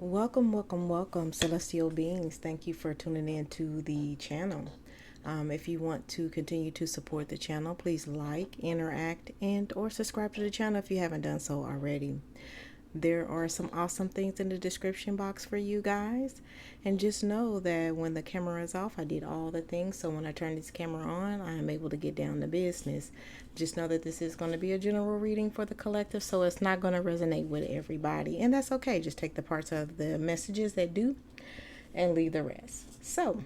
Welcome, welcome, welcome, celestial beings. Thank you for tuning in to the channel. If you want to continue to support the channel, please like, interact, and or subscribe to the channel if you haven't done so already. There are some awesome things in the description box for you guys. And just know that when the camera is off, I did all the things. So when I turn this camera on, I am able to get down to business. Just know that this is going to be a general reading for the collective. So it's not going to resonate with everybody. And that's okay. Just take the parts of the messages that do and leave the rest. So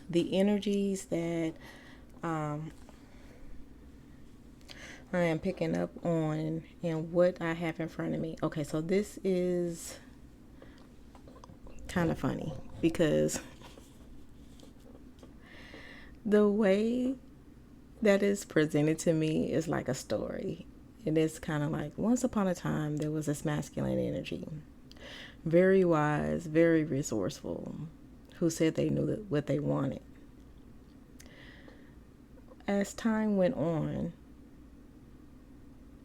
the energies that I am picking up on and what I have in front of me. Okay, so this is kind of funny because the way that is presented to me is like a story. It is kind of like once upon a time there was this masculine energy, very wise, very resourceful, who said they knew what they wanted. As time went on,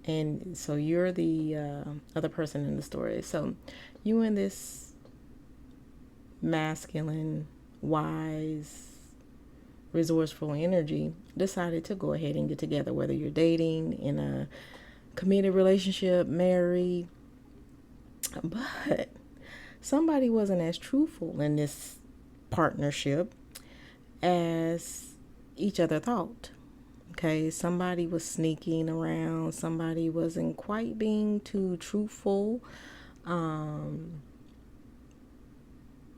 and so you're the other person in the story. So you and this masculine, wise, resourceful energy decided to go ahead and get together, whether you're dating, in a committed relationship, married. But somebody wasn't as truthful in this partnership as each other thought. Okay, somebody was sneaking around, somebody wasn't quite being too truthful,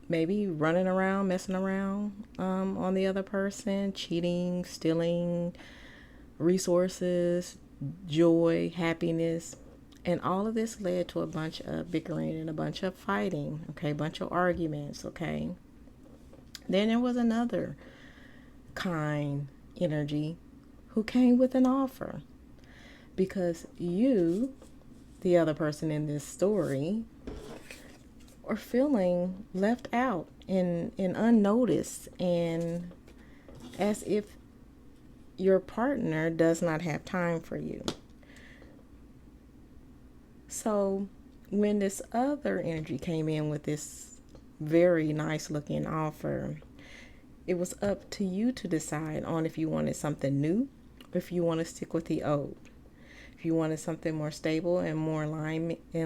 maybe running around, messing around on the other person, cheating, stealing resources, joy, happiness. And all of this led to a bunch of bickering and a bunch of fighting, okay, a bunch of arguments, okay. Then there was another kind energy who came with an offer, because you, the other person in this story, are feeling left out and unnoticed, and as if your partner does not have time for you. So when this other energy came in with this very nice looking offer, it was up to you to decide on if you wanted something new, or if you want to stick with the old. If you wanted something more stable and more in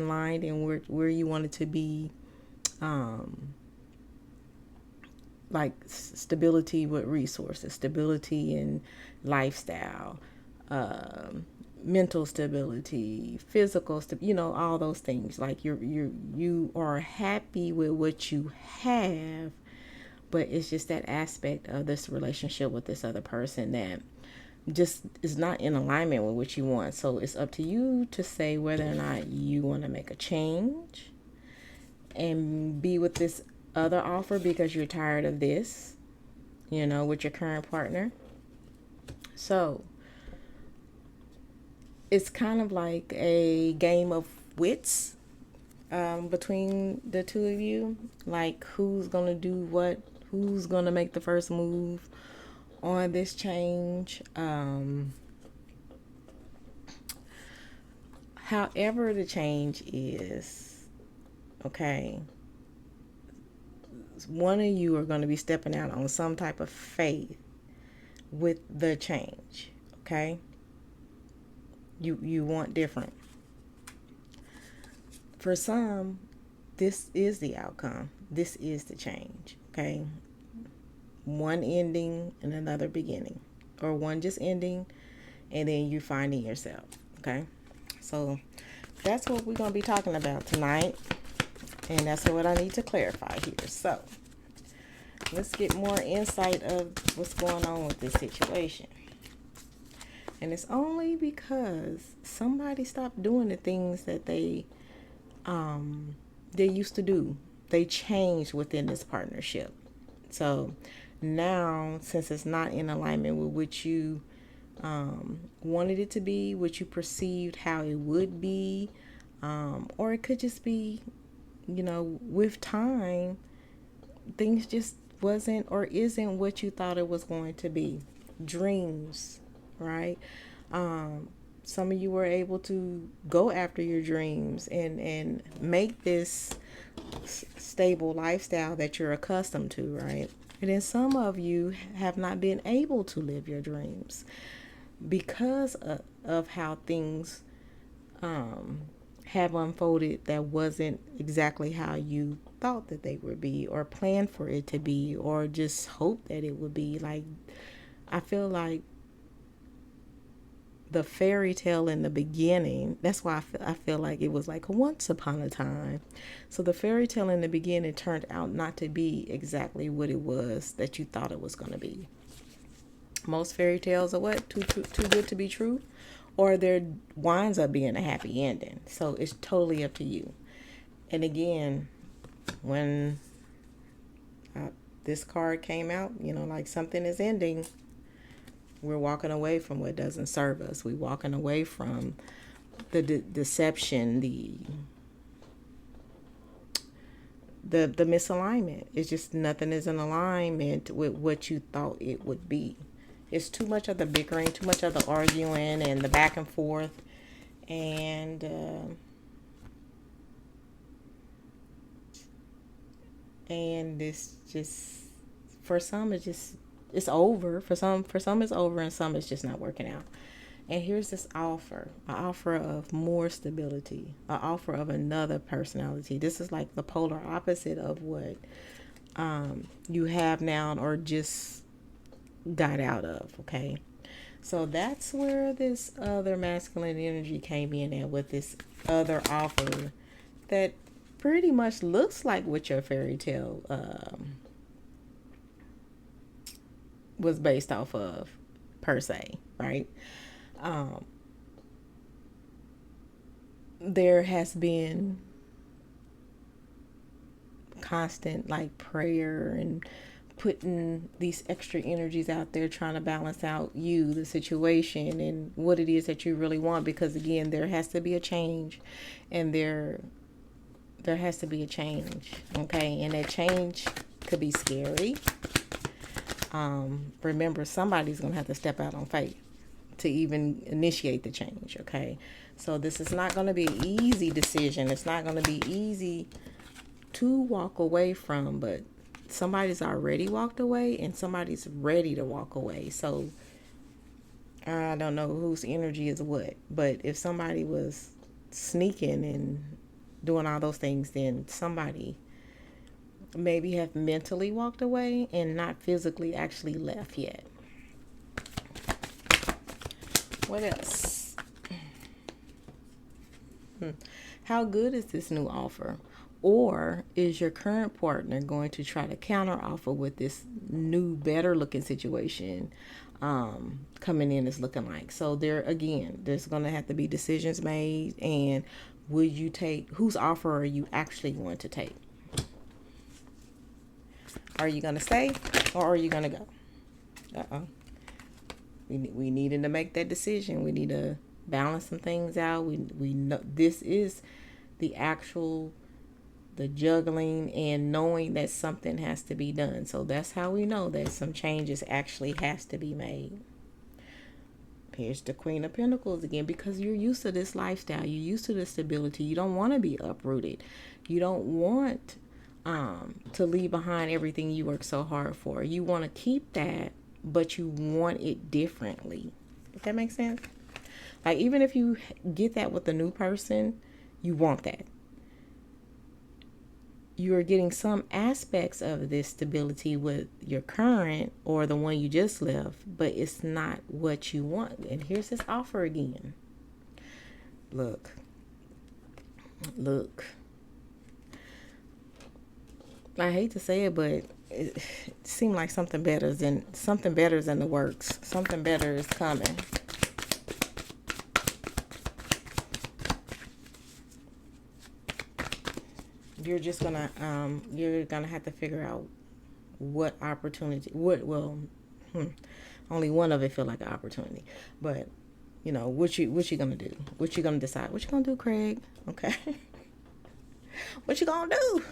line and where you wanted to be, like stability with resources, stability in lifestyle, mental stability, physical all those things. Like you are happy with what you have, but it's just that aspect of this relationship with this other person that just is not in alignment with what you want. So it's up to you to say whether or not you want to make a change and be with this other offer because you're tired of this, with your current partner. So it's kind of like a game of wits between the two of you, like who's going to do what, who's going to make the first move on this change. However the change is, okay, one of you are going to be stepping out on some type of faith with the change, okay? You want different. For some, this is the outcome. This is the change, okay? One ending and another beginning, or one just ending and then you finding yourself, okay? So that's what we're going to be talking about tonight, and that's what I need to clarify here. So let's get more insight of what's going on with this situation. And it's only because somebody stopped doing the things that they used to do. They changed within this partnership. So now, since it's not in alignment with what you wanted it to be, what you perceived how it would be, or it could just be, with time, things just wasn't or isn't what you thought it was going to be. Dreams, right? Some of you were able to go after your dreams and make this stable lifestyle that you're accustomed to, right? And then some of you have not been able to live your dreams because of how things have unfolded that wasn't exactly how you thought that they would be, or planned for it to be, or just hoped that it would be. Like, I feel like the fairy tale in the beginning, that's why I feel like it was like once upon a time. So the fairy tale in the beginning turned out not to be exactly what it was that you thought it was going to be. Most fairy tales are what? Too good to be true? Or there winds up being a happy ending. So it's totally up to you. And again, when this card came out, like something is ending, we're walking away from what doesn't serve us. We're walking away from the deception, the misalignment. It's just nothing is in alignment with what you thought it would be. It's too much of the bickering, too much of the arguing and the back and forth. And it's just, for some, it's over. For some it's over, and some it's just not working out. And here's this offer, an offer of more stability, an offer of another personality. This is like the polar opposite of what you have now or just got out of, okay? So that's where this other masculine energy came in at, with this other offer that pretty much looks like what your fairy tale was based off of, per se, right? There has been constant like prayer and putting these extra energies out there, trying to balance out you, the situation, and what it is that you really want. Because again, there has to be a change, and there has to be a change, okay? And that change could be scary. Remember, somebody's gonna have to step out on faith to even initiate the change, okay? So this is not going to be an easy decision. It's not going to be easy to walk away from, but somebody's already walked away and somebody's ready to walk away. So I don't know whose energy is what, but if somebody was sneaking and doing all those things, then somebody maybe have mentally walked away and not physically actually left yet. What else? How good is this new offer? Or is your current partner going to try to counter offer with this new, better looking situation coming in is looking like? So there, again, there's going to have to be decisions made. And would you take, whose offer are you actually going to take? Are you going to stay or are you going to go? We needed to make that decision. We need to balance some things out. We know this is the juggling and knowing that something has to be done. So that's how we know that some changes actually has to be made. Here's the Queen of Pentacles again, because you're used to this lifestyle. You're used to the stability. You don't want to be uprooted. You don't want to leave behind everything you worked so hard for. You want to keep that, but you want it differently. If that makes sense? Like, even if you get that with a new person, you want that. You're getting some aspects of this stability with your current or the one you just left, but it's not what you want. And here's this offer again. Look. I hate to say it, but it seemed like something better is in the works. Something better is coming. You're just gonna have to figure out what opportunity. Only one of it feel like an opportunity, but what you gonna do? What you gonna decide? What you gonna do, Craig? Okay. What you gonna do?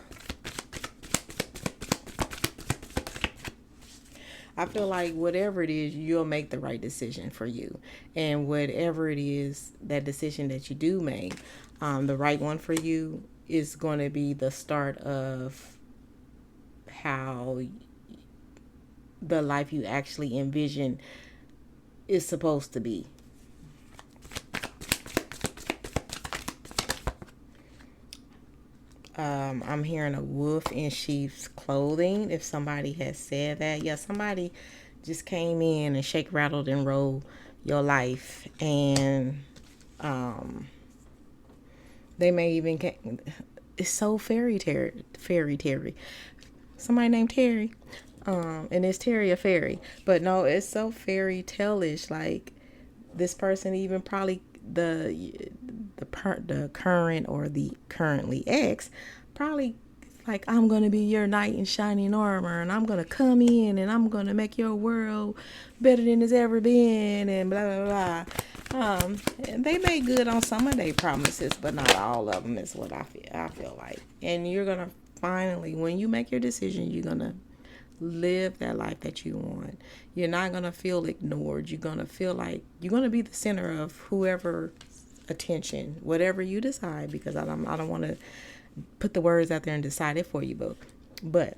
I feel like whatever it is, you'll make the right decision for you. And whatever it is, that decision that you do make, the right one for you, is going to be the start of how the life you actually envision is supposed to be. I'm hearing a wolf in sheep's clothing. If somebody has said that, yeah, somebody just came in and shake, rattled, and rolled your life, and they may even it's so fairy Terry. Somebody named Terry, and is Terry a fairy? But no, it's so fairy tale-ish. Like this person even probably the current or the currently ex probably like, I'm gonna be your knight in shining armor, and I'm gonna come in and I'm gonna make your world better than it's ever been, and blah blah blah. And they made good on some of their promises, but not all of them, is what I feel like. And you're gonna finally, when you make your decision, you're gonna live that life that you want. You're not gonna feel ignored. You're gonna feel like you're gonna be the center of whoever attention, whatever you decide, because I don't want to put the words out there and decide it for you, but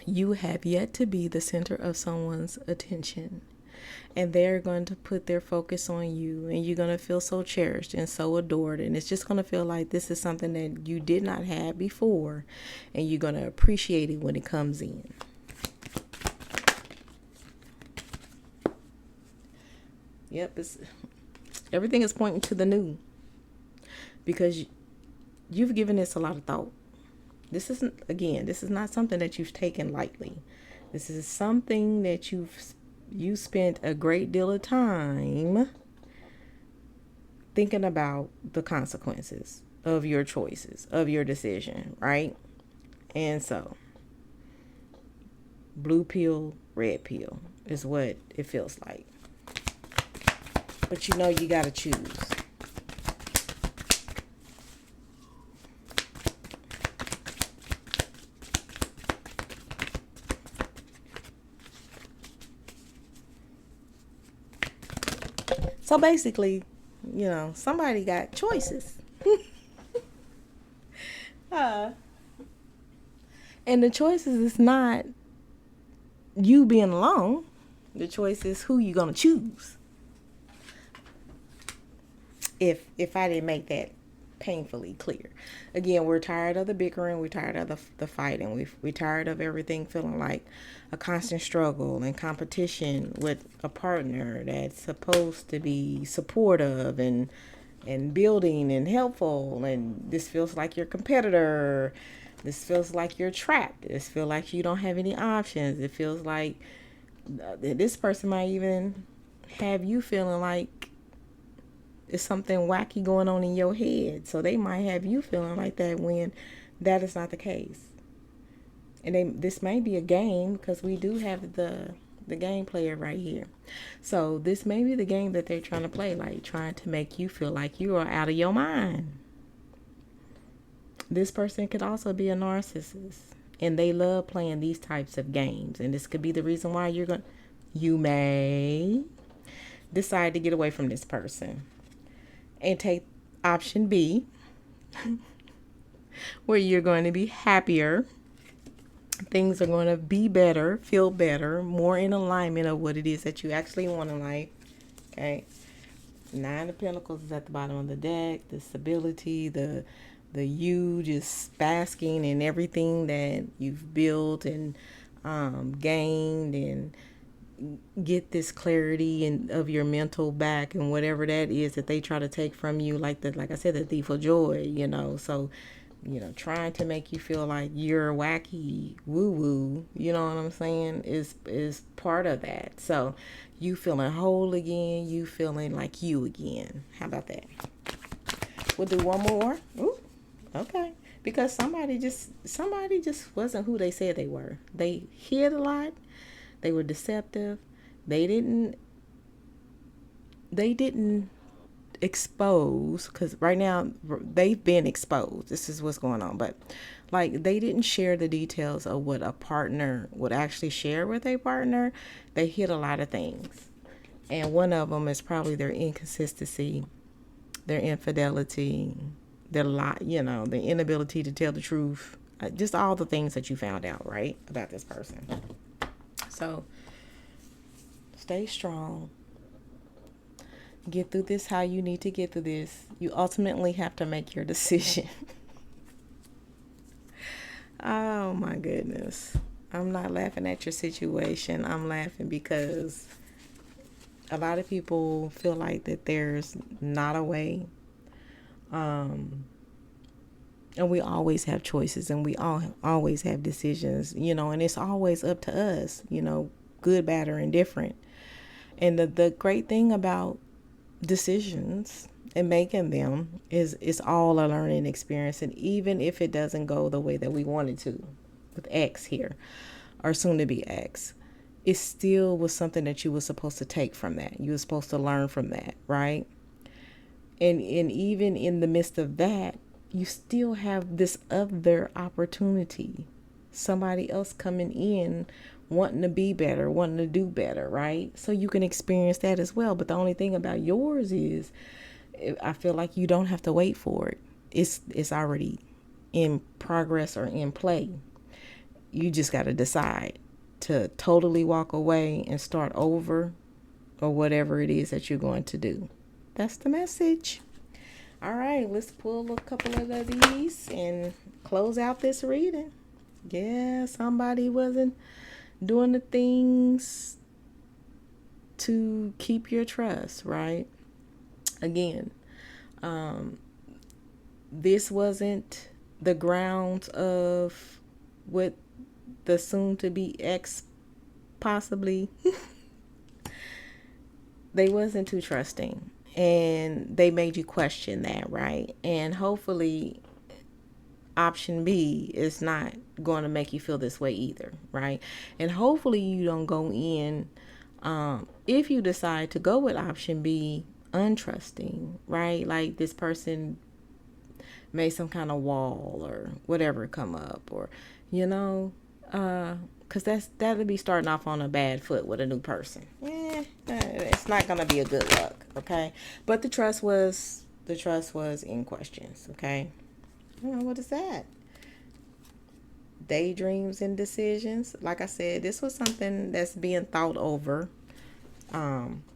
you have yet to be the center of someone's attention, and they're going to put their focus on you, and you're going to feel so cherished and so adored, and it's just going to feel like this is something that you did not have before, and you're going to appreciate it when it comes in. Yep, everything is pointing to the new, because you've given this a lot of thought. This is not something that you've taken lightly. This is something that you spent a great deal of time thinking about the consequences of your choices, of your decision, right? And so, blue pill, red pill is what it feels like. But you know you got to choose. So basically, somebody got choices. And the choices is not you being alone. The choice is who you're going to choose. If I didn't make that painfully clear. Again, we're tired of the bickering. We're tired of the fighting. We're tired of everything feeling like a constant struggle and competition with a partner that's supposed to be supportive and building and helpful. And this feels like your competitor. This feels like you're trapped. This feels like you don't have any options. It feels like this person might even have you feeling like it's something wacky going on in your head. So they might have you feeling like that when that is not the case. And this may be a game, because we do have the game player right here. So this may be the game that they're trying to play, like trying to make you feel like you are out of your mind. This person could also be a narcissist, and they love playing these types of games. And this could be the reason why you may decide to get away from this person and take option B, where you're going to be happier. Things are going to be better, feel better, more in alignment of what it is that you actually want in life. Okay. 9 of Pentacles is at the bottom of the deck. The stability, the you just basking in everything that you've built and gained, and get this clarity of your mental back, and whatever that is that they try to take from you, like I said, the thief of joy, so trying to make you feel like you're wacky woo woo, you know what I'm saying, is part of that. So you feeling whole again, you feeling like you again. How about that? We'll do one more. Ooh, okay. Because somebody just wasn't who they said they were. They hid a lot. They were deceptive. They didn't expose, because right now they've been exposed. This is what's going on. But like, they didn't share the details of what a partner would actually share with a partner. They hid a lot of things. And one of them is probably their inconsistency, their infidelity, the lie, the inability to tell the truth, just all the things that you found out, right, about this person. So stay strong. Get through this how you need to get through this. You ultimately have to make your decision. Oh my goodness. I'm not laughing at your situation. I'm laughing because a lot of people feel like that there's not a way. And we always have choices, and we always have decisions, and it's always up to us, good, bad, or indifferent. And the great thing about decisions and making them is it's all a learning experience. And even if it doesn't go the way that we wanted to with X here, or soon to be X, it still was something that you were supposed to take from that. You were supposed to learn from that, right? And even in the midst of that, you still have this other opportunity. Somebody else coming in wanting to be better, wanting to do better, right? So you can experience that as well. But the only thing about yours is, I feel like you don't have to wait for it. It's already in progress or in play. You just got to decide to totally walk away and start over, or whatever it is that you're going to do. That's the message. All right, let's pull a couple of these and close out this reading. Yeah, somebody wasn't doing the things to keep your trust, right? Again, this wasn't the grounds of what the soon-to-be ex possibly. They wasn't too trusting, and they made you question that, right? And hopefully option B is not going to make you feel this way either, right? And hopefully you don't go in, if you decide to go with option B, untrusting, right? Like this person made some kind of wall or whatever come up, or because that'll be starting off on a bad foot with a new person. It's not gonna be a good look, okay? But the trust was in questions, okay? What is that? Daydreams and decisions. Like I said, this was something that's being thought over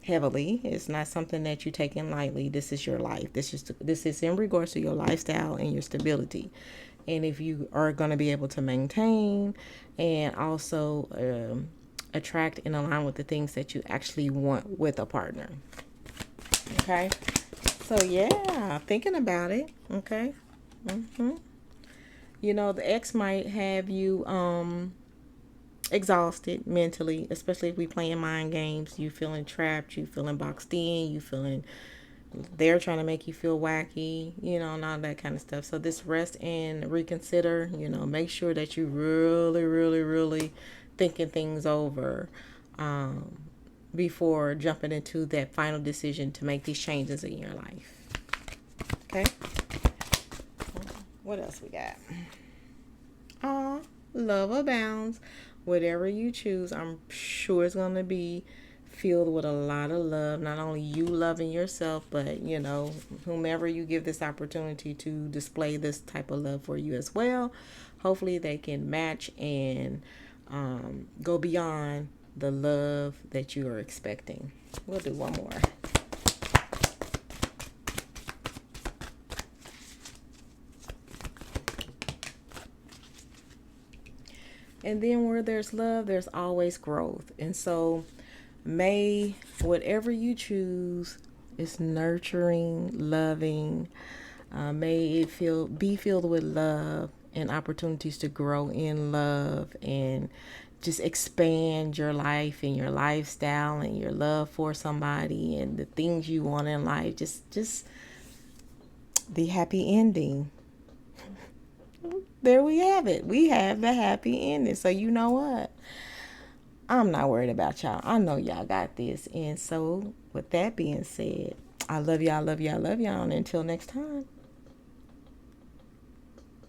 heavily. It's not something that you take in lightly. This is your life. This is in regards to your lifestyle and your stability. And if you are going to be able to maintain and also attract and align with the things that you actually want with a partner. Okay? So, yeah, thinking about it. Okay? The ex might have you exhausted mentally, especially if we playing mind games. You feeling trapped, you feeling boxed in, you feeling they're trying to make you feel wacky, and all that kind of stuff. So this rest and reconsider, make sure that you really, really, really thinking things over before jumping into that final decision to make these changes in your life. Okay? What else we got? Love abounds. Whatever you choose, I'm sure it's going to be filled with a lot of love. Not only you loving yourself, but whomever you give this opportunity to display this type of love for you as well. Hopefully they can match and go beyond the love that you are expecting. We'll do one more. And then where there's love, there's always growth. And so may whatever you choose is nurturing, loving. May it be filled with love and opportunities to grow in love and just expand your life and your lifestyle and your love for somebody and the things you want in life. Just the happy ending. There we have it. We have the happy ending. So you know what? I'm not worried about y'all. I know y'all got this. And so with that being said, I love y'all, love y'all, love y'all. And until next time.